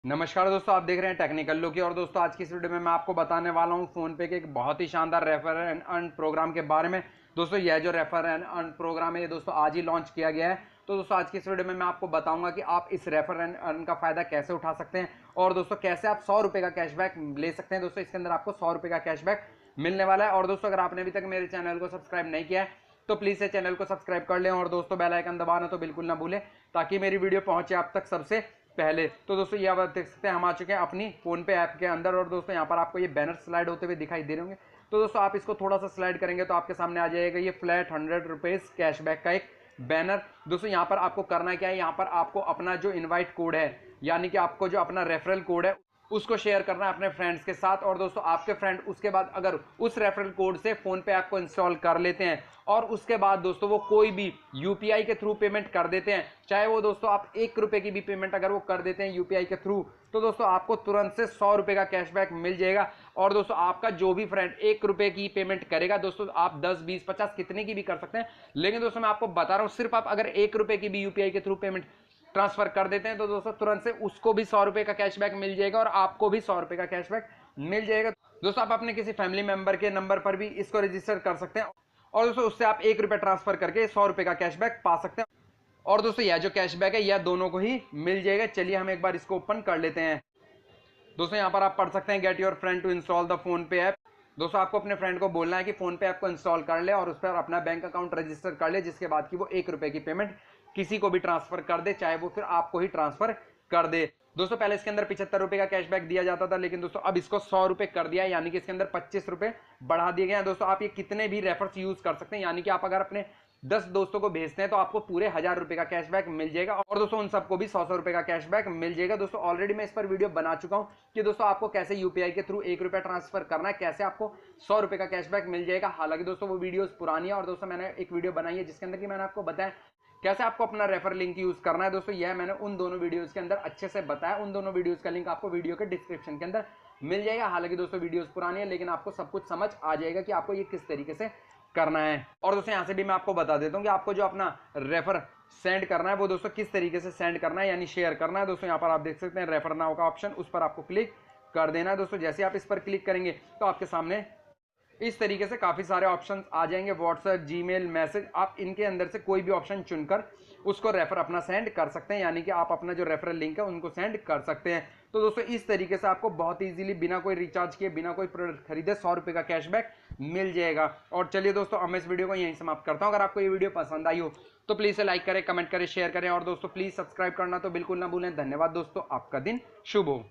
नमस्कार दोस्तों, आप देख रहे हैं टेक्निकल लोकी। और दोस्तों आज की इस वीडियो में मैं आपको बताने वाला हूं फोन पे के एक बहुत ही शानदार रेफर एंड अर्न प्रोग्राम के बारे में। दोस्तों यह जो रेफर एंड अर्न प्रोग्राम है ये दोस्तों आज ही लॉन्च किया गया है। तो दोस्तों आज की इस वीडियो में मैं आपको बताऊंगा कि आप इस रेफर एंड अर्न का फायदा कैसे उठा सकते हैं और दोस्तों कैसे आप 100 रुपए का कैशबैक ले सकते हैं। दोस्तों इसके अंदर आपको 100 रुपए का कैशबैक मिलने वाला है। और दोस्तों अगर आपने अभी तक मेरे चैनल को सब्सक्राइब नहीं किया है तो प्लीज से चैनल को सब्सक्राइब कर लें और दोस्तों बेल आइकन दबाना तो बिल्कुल ना भूलें ताकि मेरी वीडियो पहुंचे आप तक सबसे पहले। तो दोस्तों ये आप देख सकते हैं हम आ चुके हैं अपनी फोन पे ऐप के अंदर। और दोस्तों यहाँ पर आपको ये बैनर स्लाइड होते हुए दिखाई दे रहे होंगे। तो दोस्तों आप इसको थोड़ा सा स्लाइड करेंगे तो आपके सामने आ जाएगा ये फ्लैट 100 रुपीज कैशबैक का एक बैनर। दोस्तों यहाँ पर आपको करना क्या है, यहाँ पर आपको अपना जो इनवाइट कोड है यानी कि आपको जो अपना रेफरल कोड है उसको शेयर करना है अपने फ्रेंड्स के साथ। और दोस्तों आपके फ्रेंड उसके बाद अगर उस रेफरल कोड से फोन पे ऐप को इंस्टॉल कर लेते हैं और उसके बाद दोस्तों वो कोई भी यूपीआई के थ्रू पेमेंट कर देते हैं, चाहे वो दोस्तों आप 1 रुपए की भी पेमेंट अगर वो कर देते हैं यूपीआई के थ्रू, तो दोस्तों आपको तुरंत से 100 रुपए का कैशबैक मिल जाएगा। और दोस्तों आपका जो भी फ्रेंड 1 रुपए की पेमेंट करेगा दोस्तों आप 10 20 50 कितने की भी कर सकते हैं, लेकिन दोस्तों मैं आपको बता रहा हूं सिर्फ आप अगर 1 रुपए की भी यूपीआई के थ्रू पेमेंट ट्रांसफर कर देते हैं तो दोस्तों तुरंत से उसको भी 100 रुपए का कैशबैक मिल जाएगा और आपको भी 100 रुपए का कैशबैक मिल जाएगा। दोस्तों आप अपने किसी फैमिली मेंबर के नंबर पर भी इसको रजिस्टर कर सकते हैं और दोस्तों उससे आप 1 रुपए ट्रांसफर करके 100 रुपए का कैशबैक पा सकते हैं। और दोस्तों यह जो कैशबैक है यह दोनों को ही मिल जाएगा। चलिए हम एक बार इसको ओपन कर लेते हैं। दोस्तों यहाँ पर आप पढ़ सकते हैं get your friend to install the PhonePe app. दोस्तों आपको अपने फ्रेंड को बोलना है कि फोन पे ऐप को इंस्टॉल कर ले और उस पर अपना बैंक अकाउंट रजिस्टर कर ले, जिसके बाद की वो 1 रुपए की पेमेंट किसी को भी ट्रांसफर कर दे, चाहे वो फिर आपको ही ट्रांसफर कर दे। दोस्तों पहले इसके अंदर 75 रुपए का कैशबैक दिया जाता था, लेकिन दोस्तों अब इसको 100 रुपए कर दिया है, यानी कि इसके अंदर 25 रुपए बढ़ा दिए गए हैं। दोस्तों आप ये कितने भी रेफर्स यूज कर सकते हैं, यानी कि आप अगर अपने 10 दोस्तों को भेजते हैं तो आपको पूरे 1000 रुपए का कैशबैक मिल जाएगा और दोस्तों उन सबको भी 100 रुपए का कैशबैक मिल जाएगा। दोस्तों ऑलरेडी मैं इस पर वीडियो बना चुका हूं कि दोस्तों आपको कैसे यूपीआई के थ्रू 1 रुपया ट्रांसफर करना है, कैसे आपको 100 रुपए का कैशबैक मिल जाएगा। हालांकि दोस्तों वो वीडियोस पुरानी है और दोस्तों मैंने एक वीडियो बनाई है जिसके अंदर कि मैंने आपको बताया कैसे आपको अपना रेफर लिंक यूज करना है। दोस्तों यह मैंने उन दोनों वीडियोस के अंदर अच्छे से बताया। उन दोनों वीडियोस का लिंक आपको वीडियो के डिस्क्रिप्शन के अंदर मिल जाएगा। हालांकि दोस्तों वीडियोस पुरानी है लेकिन आपको सब कुछ समझ आ जाएगा कि आपको ये किस तरीके से करना है। और दोस्तों यहां से भी मैं आपको बता देता हूं कि आपको जो अपना रेफर सेंड करना है वो दोस्तों किस तरीके से सेंड करना है यानी शेयर करना है। दोस्तों यहां पर आप देख सकते हैं रेफर नाउ का ऑप्शन, उस पर आपको क्लिक कर देना है। दोस्तों जैसे आप इस पर क्लिक करेंगे तो आपके सामने इस तरीके से काफी सारे ऑप्शंस आ जाएंगे, व्हाट्सएप, जीमेल, मैसेज। आप इनके अंदर से कोई भी ऑप्शन चुनकर उसको रेफर अपना सेंड कर सकते हैं, यानी कि आप अपना जो रेफरल लिंक है उनको सेंड कर सकते हैं। तो दोस्तों इस तरीके से आपको बहुत इजीली बिना कोई रिचार्ज किए बिना कोई प्रोडक्ट खरीदे 100 रुपए का कैशबैक मिल जाएगा। और चलिए दोस्तों अब मैं इस वीडियो को यहीं समाप्त करता हूं। अगर आपको ये वीडियो पसंद आई हो तो प्लीज से लाइक करें, कमेंट करें, शेयर करें और दोस्तों प्लीज सब्सक्राइब करना तो बिल्कुल ना भूलें। धन्यवाद दोस्तों, आपका दिन शुभ हो।